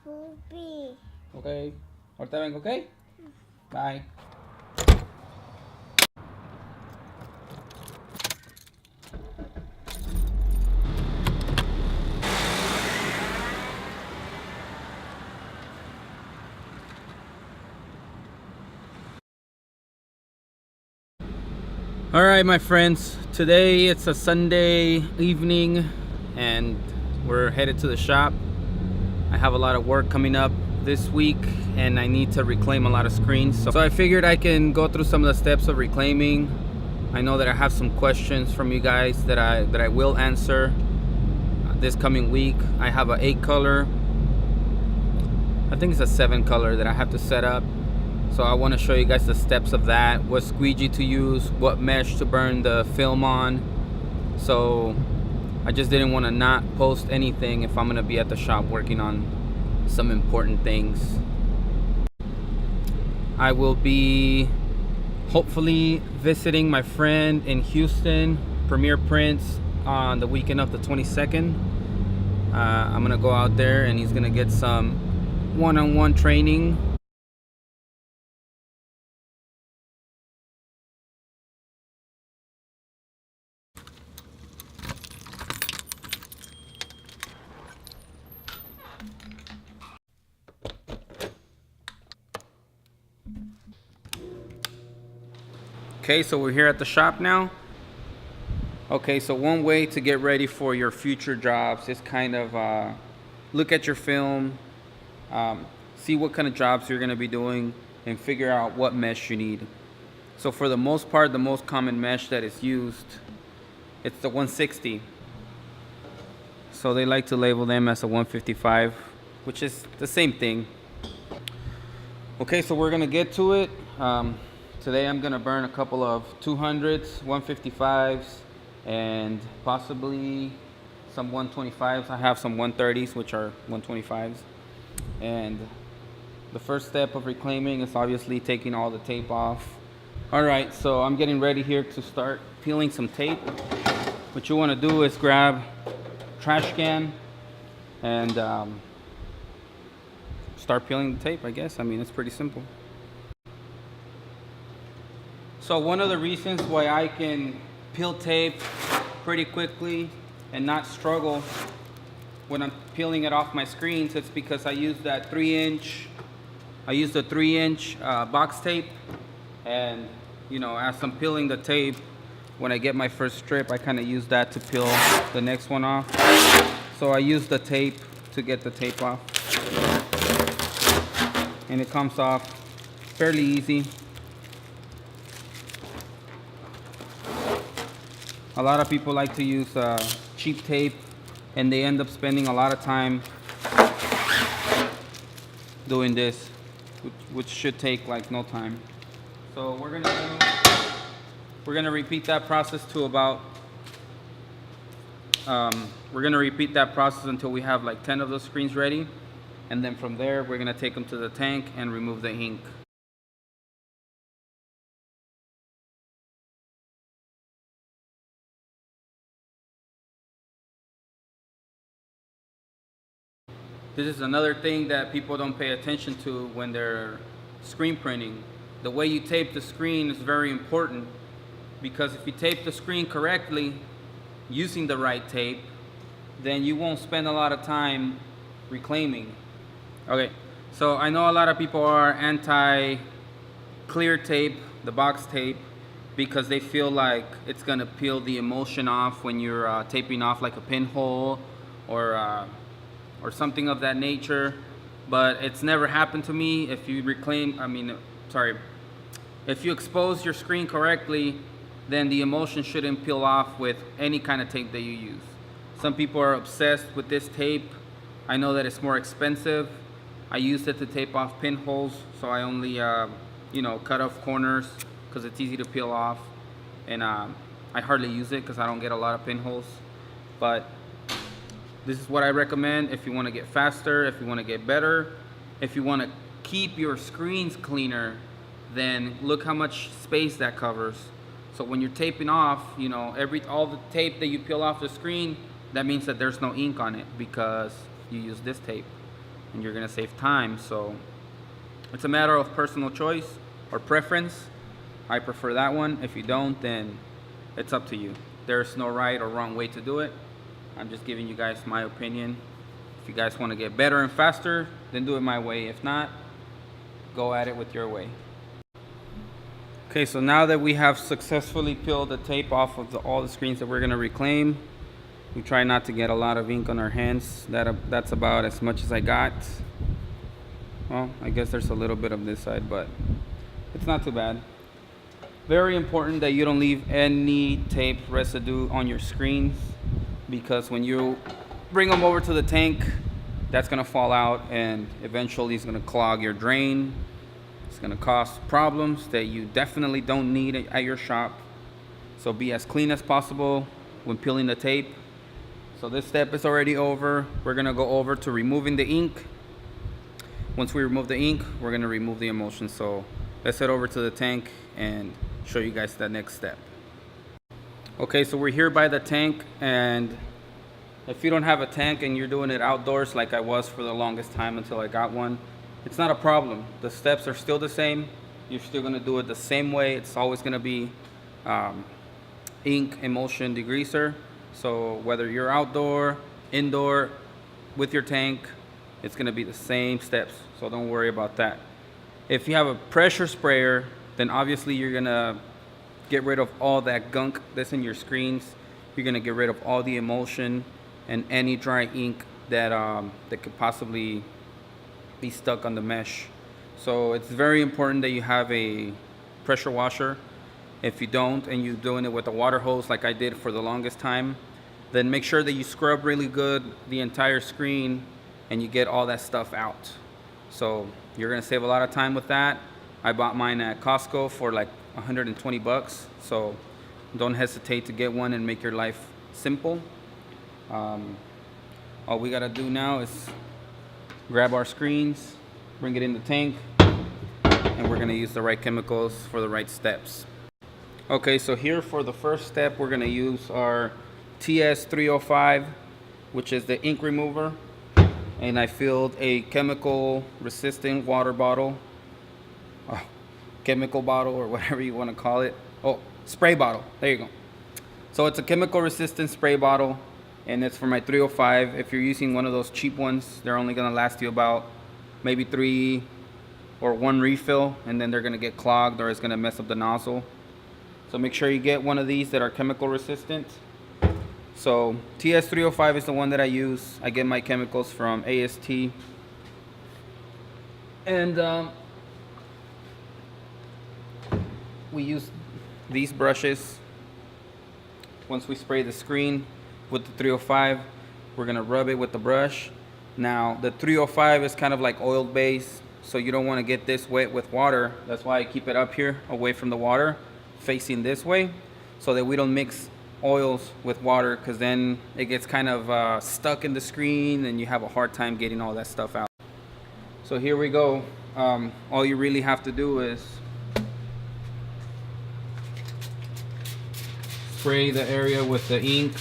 Puppy. Ok. Ahorita vengo, ok? Bye. All right, my friends. Today it's a Sunday evening and we're headed to the shop. I have a lot of work coming up this week and I need to reclaim a lot of screens. So I figured I can go through some of the steps of reclaiming. I know that I have some questions from you guys that I will answer this coming week. I have an 8 color. I think it's a 7 color that I have to set up. So I want to show you guys the steps of that, what squeegee to use, what mesh to burn the film on. So I just didn't want to not post anything if I'm going to be at the shop working on some important things. I will be hopefully visiting my friend in Houston, Premier Prints, on the weekend of the 22nd. I'm going to go out there and he's going to get some one-on-one training. Okay, so we're here at the shop now. Okay, so one way to get ready for your future jobs is kind of look at your film, see what kind of jobs you're going to be doing, and figure out what mesh you need. So for the most part, the most common mesh that is used, it's the 160. So they like to label them as a 155, which is the same thing. Okay, so we're going to get to it. Today I'm gonna burn a couple of 200s, 155s, and possibly some 125s. I have some 130s, which are 125s. And the first step of reclaiming is obviously taking all the tape off. All right, so I'm getting ready here to start peeling some tape. What you wanna do is grab a trash can and start peeling the tape, I guess. I mean, it's pretty simple. So one of the reasons why I can peel tape pretty quickly and not struggle when I'm peeling it off my screens, it's because I use that 3-inch, I use the 3-inch box tape. And you know, as I'm peeling the tape, when I get my first strip, I kind of use that to peel the next one off. So I use the tape to get the tape off. And it comes off fairly easy. A lot of people like to use cheap tape and they end up spending a lot of time doing this, which should take like no time. So we're gonna repeat that process to about we're gonna repeat that process until we have like 10 of those screens ready, and then from there we're gonna take them to the tank and remove the ink. This is another thing that people don't pay attention to when they're screen printing. The way you tape the screen is very important, because if you tape the screen correctly using the right tape, then you won't spend a lot of time reclaiming. Okay, so I know a lot of people are anti-clear tape, the box tape, because they feel like it's gonna peel the emulsion off when you're taping off like a pinhole or something of that nature. But it's never happened to me. If you if you expose your screen correctly, then the emulsion shouldn't peel off with any kind of tape that you use. Some people are obsessed with this tape. I know that it's more expensive. I use it to tape off pinholes, so I only cut off corners because it's easy to peel off, and I hardly use it because I don't get a lot of pinholes. But this is what I recommend if you want to get faster, if you want to get better, if you want to keep your screens cleaner. Then look how much space that covers. So when you're taping off, all the tape that you peel off the screen, that means that there's no ink on it because you use this tape. and you're gonna save time. So it's a matter of personal choice or preference. I prefer that one. If you don't, then it's up to you. There's no right or wrong way to do it. I'm just giving you guys my opinion. If you guys want to get better and faster, then do it my way. If not, go at it with your way. Okay, so now that we have successfully peeled the tape off of all the screens that we're going to reclaim, we try not to get a lot of ink on our hands. That's about as much as I got. Well, I guess there's a little bit of this side, but it's not too bad. Very important that you don't leave any tape residue on your screens, because when you bring them over to the tank, that's going to fall out and eventually it's going to clog your drain. It's going to cause problems that you definitely don't need at your shop. So be as clean as possible when peeling the tape. So this step is already over. We're going to go over to removing the ink. Once we remove the ink, we're going to remove the emulsion. So let's head over to the tank and show you guys that next step. Okay, so we're here by the tank, and if you don't have a tank and you're doing it outdoors like I was for the longest time until I got one, it's not a problem. The steps are still the same. You're still going to do it the same way. It's always going to be ink, emulsion, degreaser. So whether you're outdoor, indoor, with your tank, it's going to be the same steps. So don't worry about that. If you have a pressure sprayer, then obviously you're going to get rid of all that gunk that's in your screens. You're going to get rid of all the emulsion and any dry ink that could possibly be stuck on the mesh. So it's very important that you have a pressure washer. If you don't, and you're doing it with a water hose like I did for the longest time, then make sure that you scrub really good the entire screen and you get all that stuff out. So you're gonna save a lot of time with that. I bought mine at Costco for like 120 bucks. So don't hesitate to get one and make your life simple. All we gotta do now is grab our screens, bring it in the tank, and we're gonna use the right chemicals for the right steps. Okay, so here for the first step, we're gonna use our TS305, which is the ink remover. And I filled a chemical resistant water bottle, chemical bottle, or whatever you wanna call it. Oh, spray bottle, there you go. So it's a chemical resistant spray bottle, and it's for my 305. If you're using one of those cheap ones, they're only gonna last you about maybe 3 or 1 refill, and then they're gonna get clogged or it's gonna mess up the nozzle. So make sure you get one of these that are chemical resistant. So TS305 is the one that I use. I get my chemicals from AST. And we use these brushes. Once we spray the screen with the 305, we're gonna rub it with the brush. Now the 305 is kind of like oil based, so you don't want to get this wet with water. That's why I keep it up here away from the water, facing this way, so that we don't mix oils with water, because then it gets kind of stuck in the screen and you have a hard time getting all that stuff out. So here we go. All you really have to do is spray the area with the ink,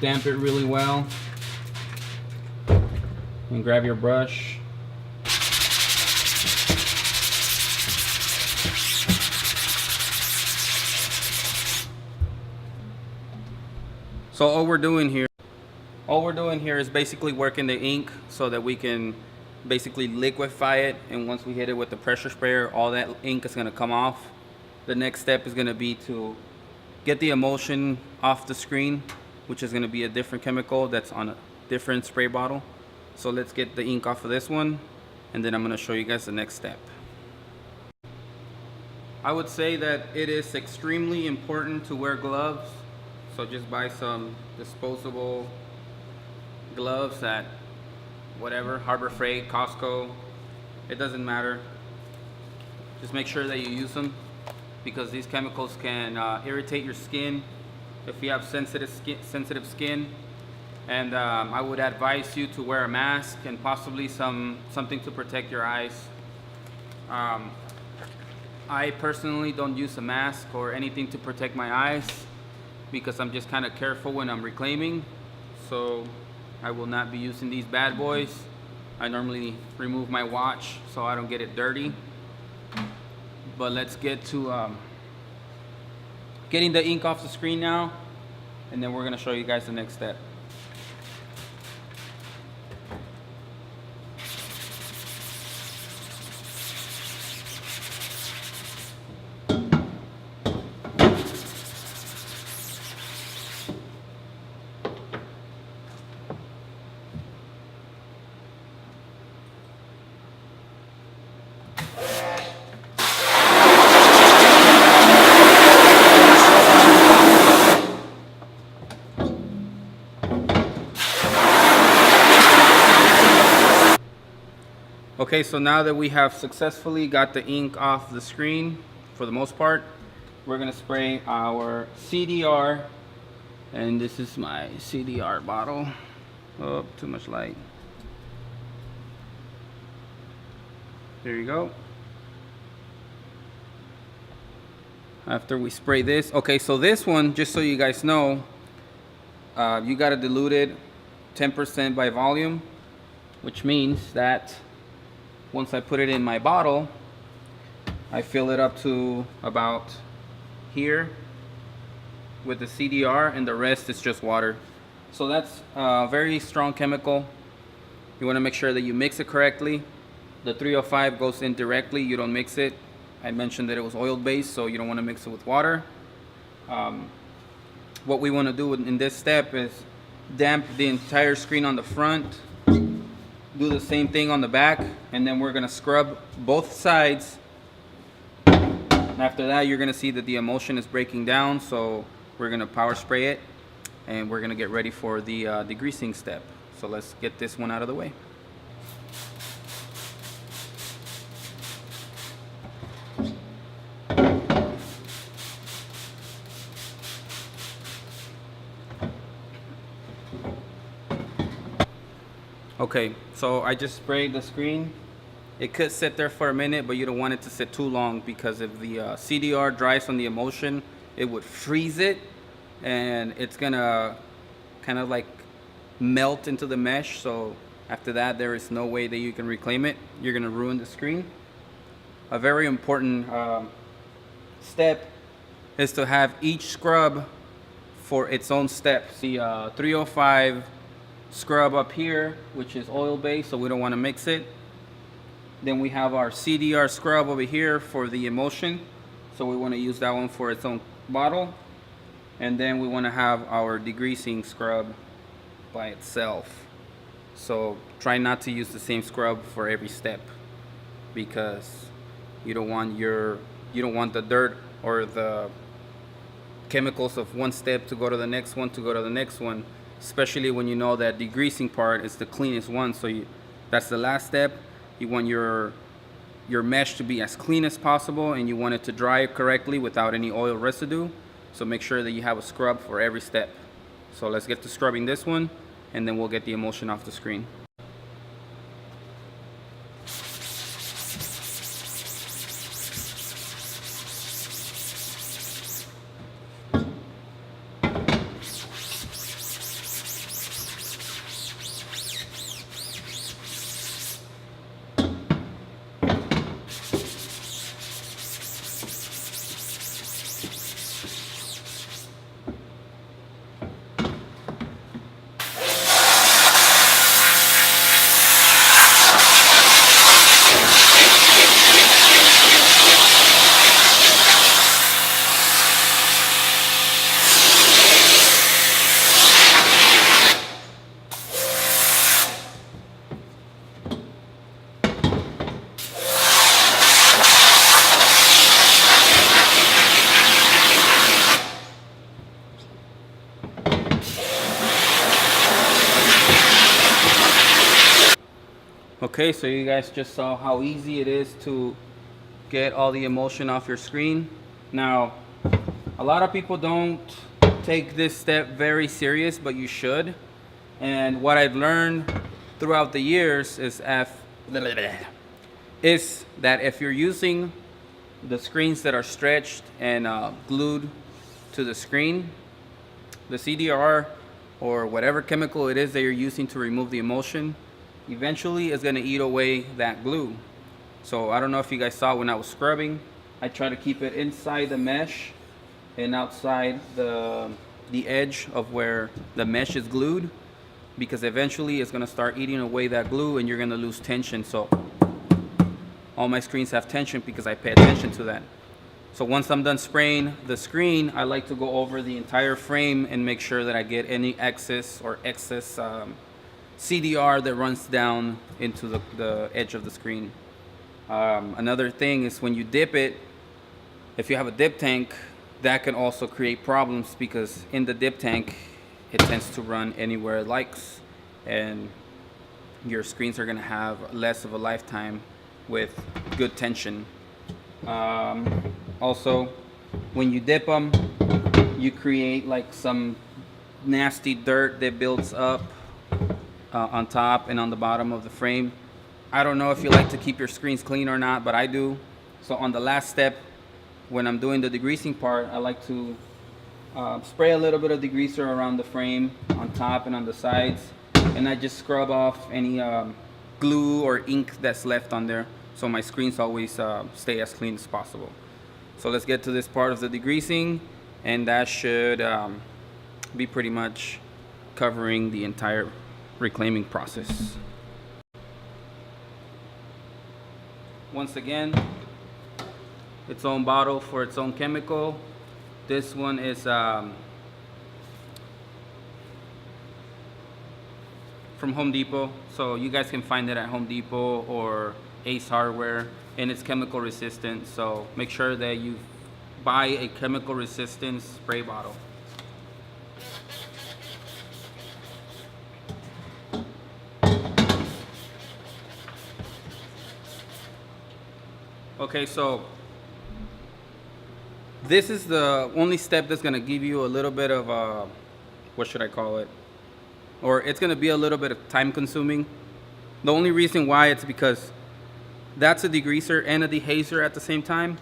damp it really well, and grab your brush. So all we're doing here is basically working the ink so that we can basically liquefy it, and once we hit it with the pressure sprayer, all that ink is going to come off. The next step is going to be to get the emulsion off the screen, which is going to be a different chemical that's on a different spray bottle. So let's get the ink off of this one, and then I'm going to show you guys the next step. I would say that it is extremely important to wear gloves. So just buy some disposable gloves at whatever, Harbor Freight, Costco, it doesn't matter. Just make sure that you use them, because these chemicals can irritate your skin if you have sensitive skin. And I would advise you to wear a mask and possibly something to protect your eyes. I personally don't use a mask or anything to protect my eyes, because I'm just kind of careful when I'm reclaiming. So I will not be using these bad boys. I normally remove my watch so I don't get it dirty. But let's get to getting the ink off the screen now, and then we're gonna show you guys the next step. Okay, so now that we have successfully got the ink off the screen, for the most part, we're gonna spray our CDR, and this is my CDR bottle. Oh, too much light. There you go. After we spray this, okay, so this one, just so you guys know, you gotta dilute it 10% by volume, which means that once I put it in my bottle, I fill it up to about here with the CDR, and the rest is just water. So that's a very strong chemical. You want to make sure that you mix it correctly. The 305 goes in directly, you don't mix it. I mentioned that it was oil based, so you don't want to mix it with water. What we want to do in this step is damp the entire screen on the front, do the same thing on the back, and then we're gonna scrub both sides. After that, you're gonna see that the emulsion is breaking down, so we're gonna power spray it, and we're gonna get ready for the degreasing step. So let's get this one out of the way. Okay, so I just sprayed the screen. It could sit there for a minute, but you don't want it to sit too long, because if the CDR dries on the emulsion, it would freeze it, and it's gonna kind of like melt into the mesh. So after that, there is no way that you can reclaim it. You're gonna ruin the screen. A very important step is to have each scrub for its own step. See, 305 scrub up here, which is oil based, so we don't want to mix it. Then we have our CDR scrub over here for the emulsion, so we want to use that one for its own bottle. And then we want to have our degreasing scrub by itself. So try not to use the same scrub for every step, because you don't want the dirt or the chemicals of one step to go to the next one, especially when you know that degreasing part is the cleanest one. So that's the last step. You want your mesh to be as clean as possible, and you want it to dry correctly without any oil residue. So make sure that you have a scrub for every step. So let's get to scrubbing this one, and then we'll get the emulsion off the screen. Okay, so you guys just saw how easy it is to get all the emulsion off your screen. Now, a lot of people don't take this step very serious, but you should. And what I've learned throughout the years is that if you're using the screens that are stretched and glued to the screen, the CDR or whatever chemical it is that you're using to remove the emulsion, eventually is going to eat away that glue. So I don't know if you guys saw when I was scrubbing, I try to keep it inside the mesh and outside the edge of where the mesh is glued, because eventually it's going to start eating away that glue and you're going to lose tension. So all my screens have tension because I pay attention to that. So once I'm done spraying the screen, I like to go over the entire frame and make sure that I get any excess CDR that runs down into the edge of the screen. Another thing is when you dip it, if you have a dip tank, that can also create problems, because in the dip tank it tends to run anywhere it likes, and your screens are going to have less of a lifetime with good tension. Also, when you dip them, you create like some nasty dirt that builds up on top and on the bottom of the frame. I don't know if you like to keep your screens clean or not, but I do. So on the last step, when I'm doing the degreasing part, I like to spray a little bit of degreaser around the frame on top and on the sides, and I just scrub off any glue or ink that's left on there, so my screens always stay as clean as possible. So let's get to this part of the degreasing, and that should be pretty much covering the entire reclaiming process. Once again, its own bottle for its own chemical. This one is from Home Depot, so you guys can find it at Home Depot or Ace Hardware, and it's chemical resistant, so make sure that you buy a chemical resistant spray bottle. Okay, so this is the only step that's going to give you a little bit of what should I call it, or it's going to be a little bit of time consuming. The only reason why, it's because that's a degreaser and a dehazer at the same time,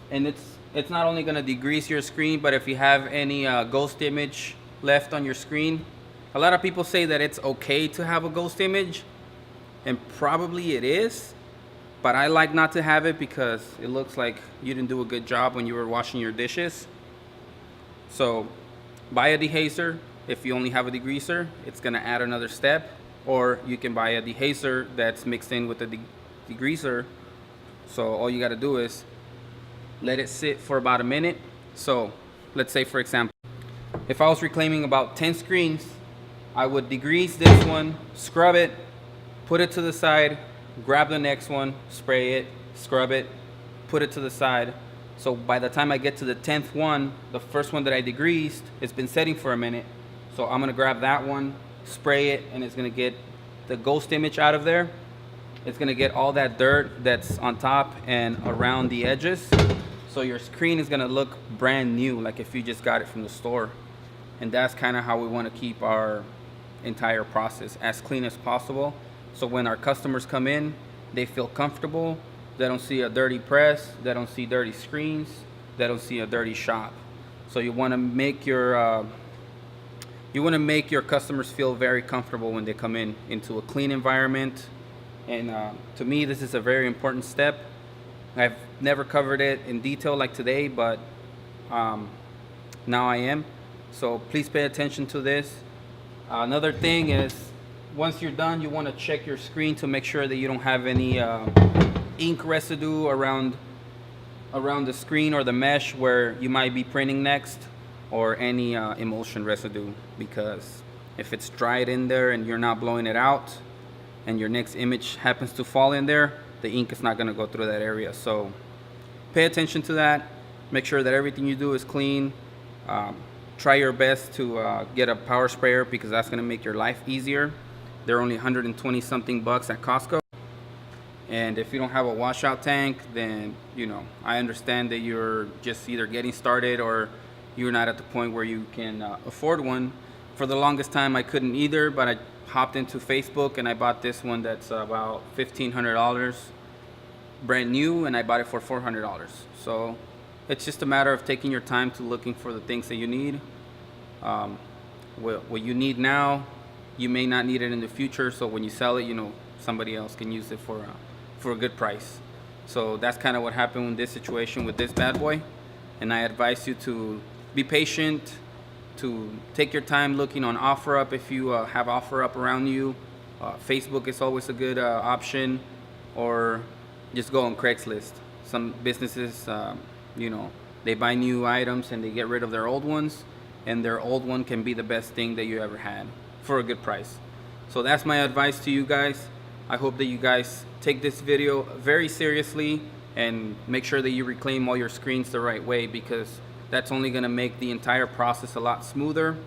and it's not only going to degrease your screen, but if you have any ghost image left on your screen, a lot of people say that it's okay to have a ghost image, and probably it is, but I like not to have it because it looks like you didn't do a good job when you were washing your dishes. So buy a dehazer. If you only have a degreaser, it's going to add another step, or you can buy a dehazer that's mixed in with the degreaser. So all you got to do is let it sit for about a minute. So let's say, for example, if I was reclaiming about 10 screens, I would degrease this one, scrub it, put it to the side, grab the next one, spray it, scrub it, put it to the side. So by the time I get to the 10th one, the first one that I degreased, it's been setting for a minute. So I'm gonna grab that one, spray it, and it's gonna get the ghost image out of there. It's gonna get all that dirt that's on top and around the edges. So your screen is gonna look brand new, like if you just got it from the store. And that's kind of how we wanna keep our entire process as clean as possible. So when our customers come in, they feel comfortable. They don't see a dirty press. They don't see dirty screens. They don't see a dirty shop. So you want to make your customers feel very comfortable when they come into a clean environment. And to me, this is a very important step. I've never covered it in detail like today, but now I am. So please pay attention to this. Another thing is, once you're done, you want to check your screen to make sure that you don't have any ink residue around the screen or the mesh where you might be printing next, or any emulsion residue, because if it's dried in there and you're not blowing it out and your next image happens to fall in there, the ink is not going to go through that area. So pay attention to that. Make sure that everything you do is clean. Try your best to get a power sprayer, because that's going to make your life easier. They're only 120 something bucks at Costco. And if you don't have a washout tank, then, you know, I understand that you're just either getting started or you're not at the point where you can afford one. For the longest time, I couldn't either, but I hopped into Facebook and I bought this one that's about $1,500, brand new, and I bought it for $400. So it's just a matter of taking your time to looking for the things that you need. what you need now, you may not need it in the future. So when you sell it, somebody else can use it for a good price. So that's kind of what happened in this situation with this bad boy. And I advise you to be patient, to take your time looking on OfferUp if you have OfferUp around you. Facebook is always a good option, or just go on Craigslist. Some businesses, they buy new items and they get rid of their old ones, and their old one can be the best thing that you ever had for a good price. So that's my advice to you guys. I hope that you guys take this video very seriously and make sure that you reclaim all your screens the right way, because that's only going to make the entire process a lot smoother.